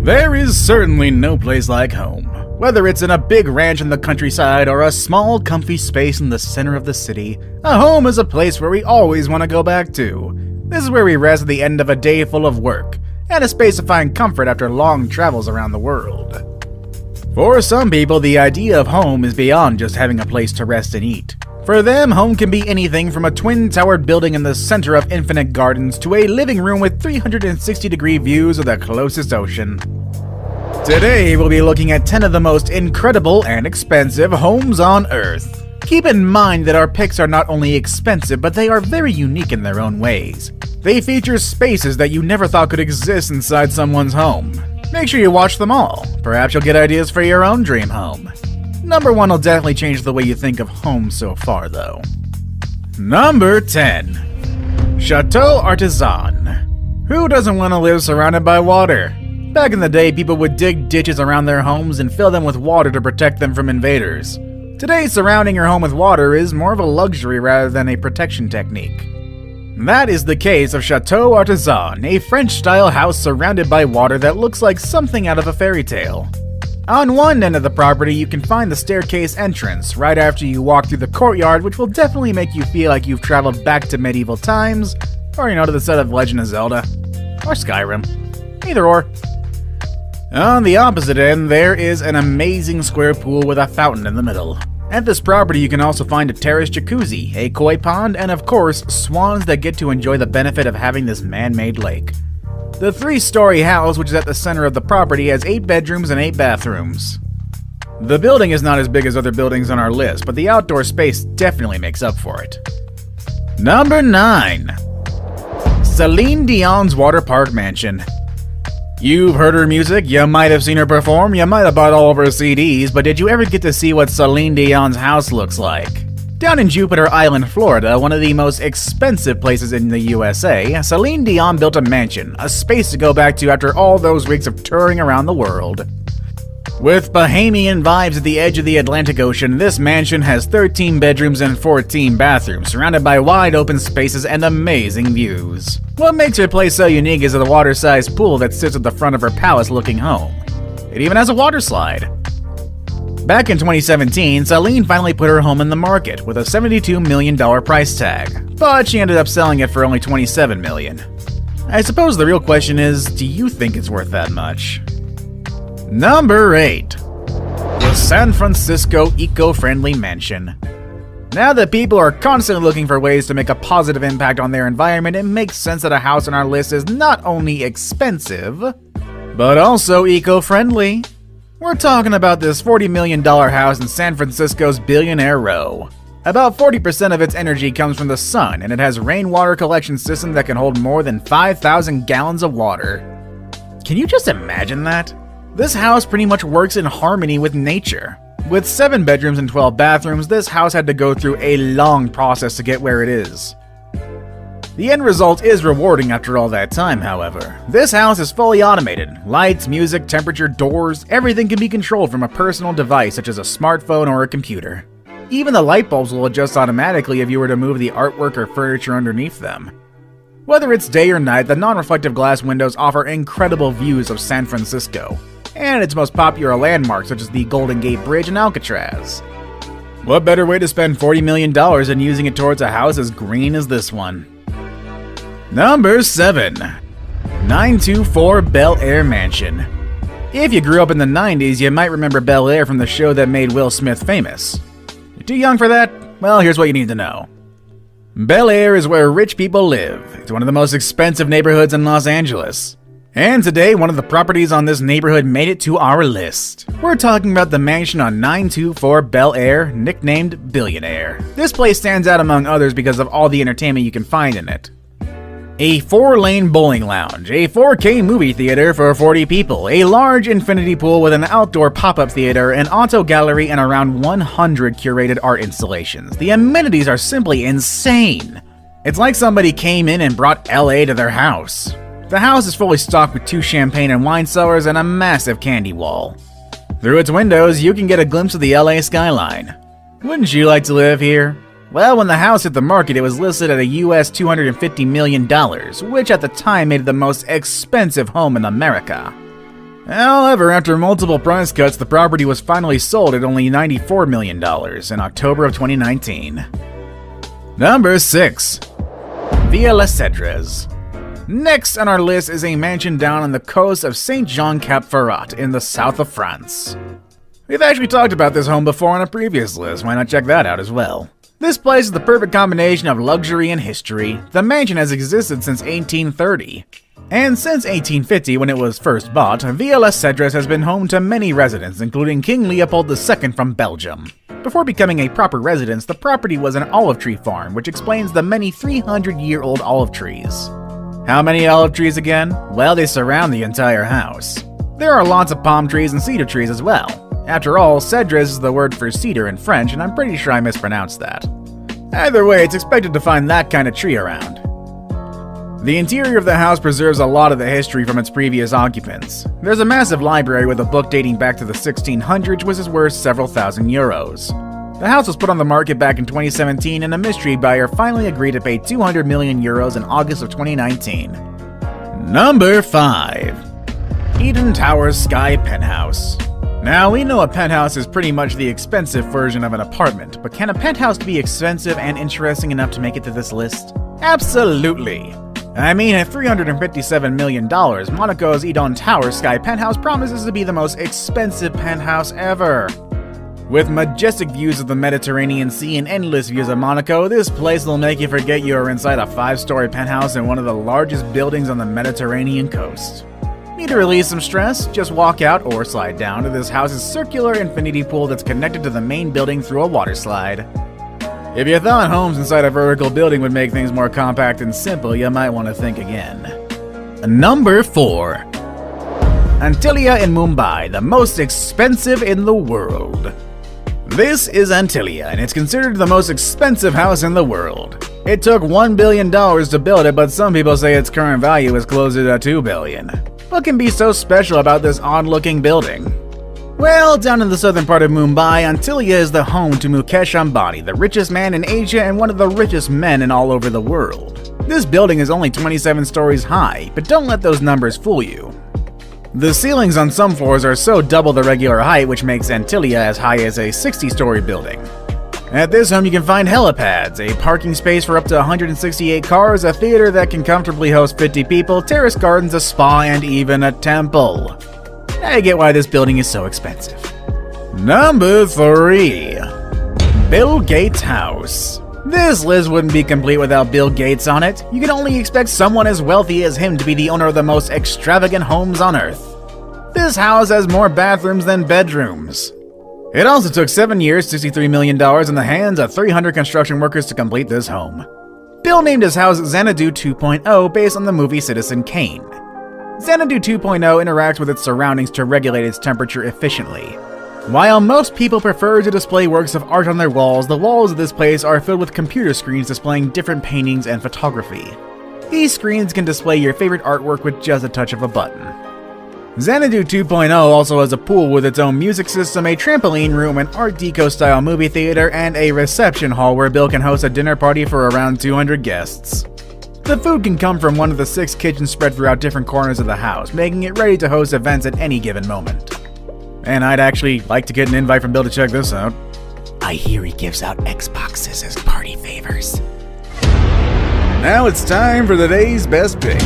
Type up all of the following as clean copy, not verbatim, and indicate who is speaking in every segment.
Speaker 1: There is certainly no place like home. Whether it's in a big ranch in the countryside or a small, comfy space in the center of the city, a home is a place where we always want to go back to. This is where we rest at the end of a day full of work, and a space to find comfort after long travels around the world. For some people, the idea of home is beyond just having a place to rest and eat. For them, home can be anything from a twin-towered building in the center of infinite gardens to a living room with 360-degree views of the closest ocean. Today, we'll be looking at 10 of the most incredible and expensive homes on Earth. Keep in mind that our picks are not only expensive, but they are very unique in their own ways. They feature spaces that you never thought could exist inside someone's home. Make sure you watch them all. Perhaps you'll get ideas for your own dream home. Number 1 will definitely change the way you think of home so far, though. Number 10. Chateau Artisan. Who doesn't want to live surrounded by water? Back in the day, people would dig ditches around their homes and fill them with water to protect them from invaders. Today, surrounding your home with water is more of a luxury rather than a protection technique. That is the case of Chateau Artisan, a French-style house surrounded by water that looks like something out of a fairy tale. On one end of the property, you can find the staircase entrance right after you walk through the courtyard, which will definitely make you feel like you've traveled back to medieval times, or to the set of Legend of Zelda, or Skyrim. Either or. On the opposite end, there is an amazing square pool with a fountain in the middle. At this property, you can also find a terraced jacuzzi, a koi pond, and of course, swans that get to enjoy the benefit of having this man-made lake. The 3-story house, which is at the center of the property, has 8 bedrooms and 8 bathrooms. The building is not as big as other buildings on our list, but the outdoor space definitely makes up for it. Number 9. Celine Dion's Water Park Mansion. You've heard her music, you might have seen her perform, you might have bought all of her CDs, but did you ever get to see what Celine Dion's house looks like? Down in Jupiter Island, Florida, one of the most expensive places in the USA, Celine Dion built a mansion, a space to go back to after all those weeks of touring around the world. With Bahamian vibes at the edge of the Atlantic Ocean, this mansion has 13 bedrooms and 14 bathrooms, surrounded by wide open spaces and amazing views. What makes her place so unique is the water-sized pool that sits at the front of her palace-looking home. It even has a water slide. Back in 2017, Celine finally put her home in the market with a $72 million price tag, but she ended up selling it for only $27 million. I suppose the real question is, do you think it's worth that much? Number 8. The San Francisco Eco-Friendly Mansion. Now that people are constantly looking for ways to make a positive impact on their environment, it makes sense that a house on our list is not only expensive, but also eco-friendly. We're talking about this $40 million house in San Francisco's Billionaire Row. About 40% of its energy comes from the sun, and it has a rainwater collection system that can hold more than 5,000 gallons of water. Can you just imagine that? This house pretty much works in harmony with nature. With 7 bedrooms and 12 bathrooms, this house had to go through a long process to get where it is. The end result is rewarding after all that time, however. This house is fully automated. Lights, music, temperature, doors, everything can be controlled from a personal device such as a smartphone or a computer. Even the light bulbs will adjust automatically if you were to move the artwork or furniture underneath them. Whether it's day or night, the non-reflective glass windows offer incredible views of San Francisco and its most popular landmarks such as the Golden Gate Bridge and Alcatraz. What better way to spend $40 million than using it towards a house as green as this one? Number 7. 924 Bel Air Mansion. If you grew up in the 90s, you might remember Bel Air from the show that made Will Smith famous. You're too young for that? Well, here's what you need to know. Bel Air is where rich people live. It's one of the most expensive neighborhoods in Los Angeles. And today, one of the properties on this neighborhood made it to our list. We're talking about the mansion on 924 Bel Air, nicknamed Billionaire. This place stands out among others because of all the entertainment you can find in it. A 4-lane bowling lounge, a 4K movie theater for 40 people, a large infinity pool with an outdoor pop-up theater, an auto gallery, and around 100 curated art installations. The amenities are simply insane. It's like somebody came in and brought LA to their house. The house is fully stocked with 2 champagne and wine cellars and a massive candy wall. Through its windows, you can get a glimpse of the LA skyline. Wouldn't you like to live here? Well, when the house hit the market, it was listed at a US $250 million, which at the time made it the most expensive home in America. However, after multiple price cuts, the property was finally sold at only $94 million in October of 2019. Number 6. Villa Les Cedres. Next on our list is a mansion down on the coast of Saint-Jean-Cap-Ferrat in the south of France. We've actually talked about this home before on a previous list, why not check that out as well. This place is the perfect combination of luxury and history. The mansion has existed since 1830. And since 1850, when it was first bought, Villa Les Cedres has been home to many residents, including King Leopold II from Belgium. Before becoming a proper residence, the property was an olive tree farm, which explains the many 300-year-old olive trees. How many olive trees again? Well, they surround the entire house. There are lots of palm trees and cedar trees as well. After all, cedres is the word for cedar in French, and I'm pretty sure I mispronounced that. Either way, it's expected to find that kind of tree around. The interior of the house preserves a lot of the history from its previous occupants. There's a massive library with a book dating back to the 1600s, which is worth several thousand euros. The house was put on the market back in 2017, and a mystery buyer finally agreed to pay 200 million euros in August of 2019. Number 5. Eden Towers Sky Penthouse. Now, we know a penthouse is pretty much the expensive version of an apartment, but can a penthouse be expensive and interesting enough to make it to this list? Absolutely! I mean, at $357 million, Monaco's Eden Towers Sky Penthouse promises to be the most expensive penthouse ever. With majestic views of the Mediterranean Sea and endless views of Monaco, this place will make you forget you are inside a 5-story penthouse in one of the largest buildings on the Mediterranean coast. Need to release some stress? Just walk out or slide down to this house's circular infinity pool that's connected to the main building through a water slide. If you thought homes inside a vertical building would make things more compact and simple, you might want to think again. Number 4. Antilia in Mumbai, the most expensive in the world. This is Antilia, and it's considered the most expensive house in the world. It took $1 billion to build it, but some people say its current value is closer to $2 billion. What can be so special about this odd-looking building? Well, down in the southern part of Mumbai, Antilia is the home to Mukesh Ambani, the richest man in Asia and one of the richest men in all over the world. This building is only 27 stories high, but don't let those numbers fool you. The ceilings on some floors are so double the regular height, which makes Antilia as high as a 60-story building. At this home you can find helipads, a parking space for up to 168 cars, a theater that can comfortably host 50 people, terrace gardens, a spa, and even a temple. I get why this building is so expensive. Number 3. Bill Gates' house. This list wouldn't be complete without Bill Gates on it. You can only expect someone as wealthy as him to be the owner of the most extravagant homes on Earth. This house has more bathrooms than bedrooms. It also took 7 years, $63 million in the hands of 300 construction workers to complete this home. Bill named his house Xanadu 2.0 based on the movie Citizen Kane. Xanadu 2.0 interacts with its surroundings to regulate its temperature efficiently. While most people prefer to display works of art on their walls, the walls of this place are filled with computer screens displaying different paintings and photography. These screens can display your favorite artwork with just a touch of a button. Xanadu 2.0 also has a pool with its own music system, a trampoline room, an Art Deco-style movie theater, and a reception hall where Bill can host a dinner party for around 200 guests. The food can come from one of the 6 kitchens spread throughout different corners of the house, making it ready to host events at any given moment. And I'd actually like to get an invite from Bill to check this out. I hear he gives out Xboxes as party favors. Now it's time for the day's best pick.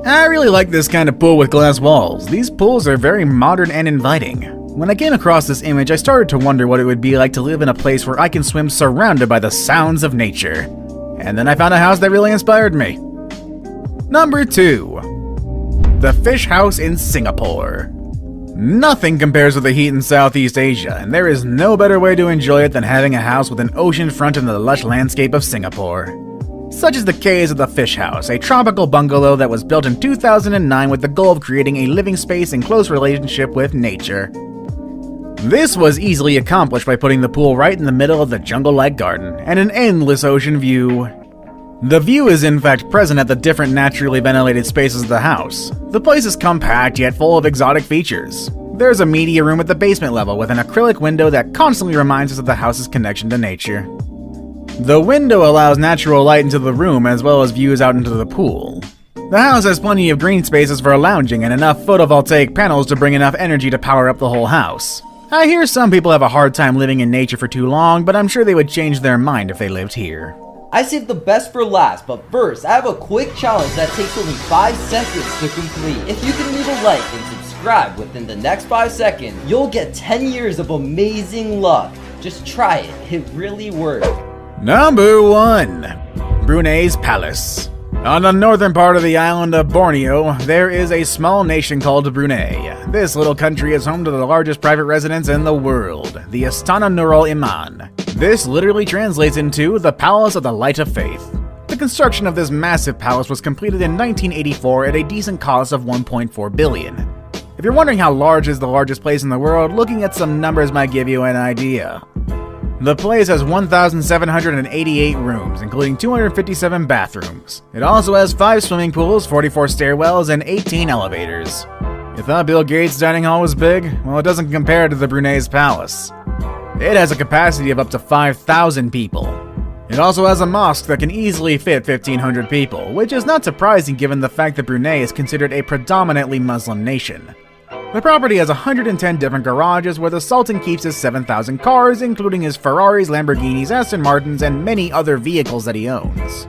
Speaker 1: I really like this kind of pool with glass walls. These pools are very modern and inviting. When I came across this image, I started to wonder what it would be like to live in a place where I can swim surrounded by the sounds of nature. And then I found a house that really inspired me. Number 2. The Fish House in Singapore. Nothing compares with the heat in Southeast Asia, and there is no better way to enjoy it than having a house with an ocean front in the lush landscape of Singapore. Such is the case of the Fish House, a tropical bungalow that was built in 2009 with the goal of creating a living space in close relationship with nature. This was easily accomplished by putting the pool right in the middle of the jungle-like garden, and an endless ocean view. The view is in fact present at the different naturally ventilated spaces of the house. The place is compact yet full of exotic features. There's a media room at the basement level with an acrylic window that constantly reminds us of the house's connection to nature. The window allows natural light into the room as well as views out into the pool. The house has plenty of green spaces for lounging and enough photovoltaic panels to bring enough energy to power up the whole house. I hear some people have a hard time living in nature for too long, but I'm sure they would change their mind if they lived here.
Speaker 2: I saved the best for last, but first, I have a quick challenge that takes only 5 seconds to complete. If you can leave a like and subscribe within the next 5 seconds, you'll get 10 years of amazing luck. Just try it, it really works.
Speaker 1: Number 1. Brunei's Palace. On the northern part of the island of Borneo, there is a small nation called Brunei. This little country is home to the largest private residence in the world, the Istana Nurul Iman. This literally translates into the Palace of the Light of Faith. The construction of this massive palace was completed in 1984 at a decent cost of $1.4 billion. If you're wondering how large is the largest place in the world, looking at some numbers might give you an idea. The place has 1,788 rooms, including 257 bathrooms. It also has 5 swimming pools, 44 stairwells, and 18 elevators. You thought Bill Gates' dining hall was big? Well, it doesn't compare to the Brunei's palace. It has a capacity of up to 5,000 people. It also has a mosque that can easily fit 1,500 people, which is not surprising given the fact that Brunei is considered a predominantly Muslim nation. The property has 110 different garages where the Sultan keeps his 7,000 cars, including his Ferraris, Lamborghinis, Aston Martins, and many other vehicles that he owns.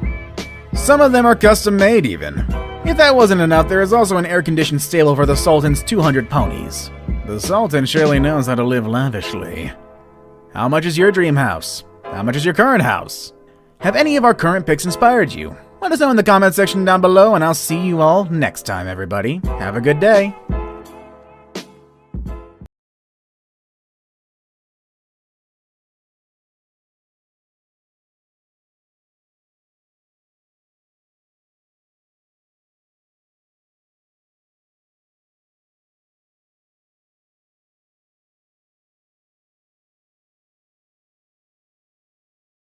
Speaker 1: Some of them are custom made even. If that wasn't enough, there is also an air-conditioned stable for the Sultan's 200 ponies. The Sultan surely knows how to live lavishly. How much is your dream house? How much is your current house? Have any of our current picks inspired you? Let us know in the comment section down below, and I'll see you all next time, everybody. Have a good day.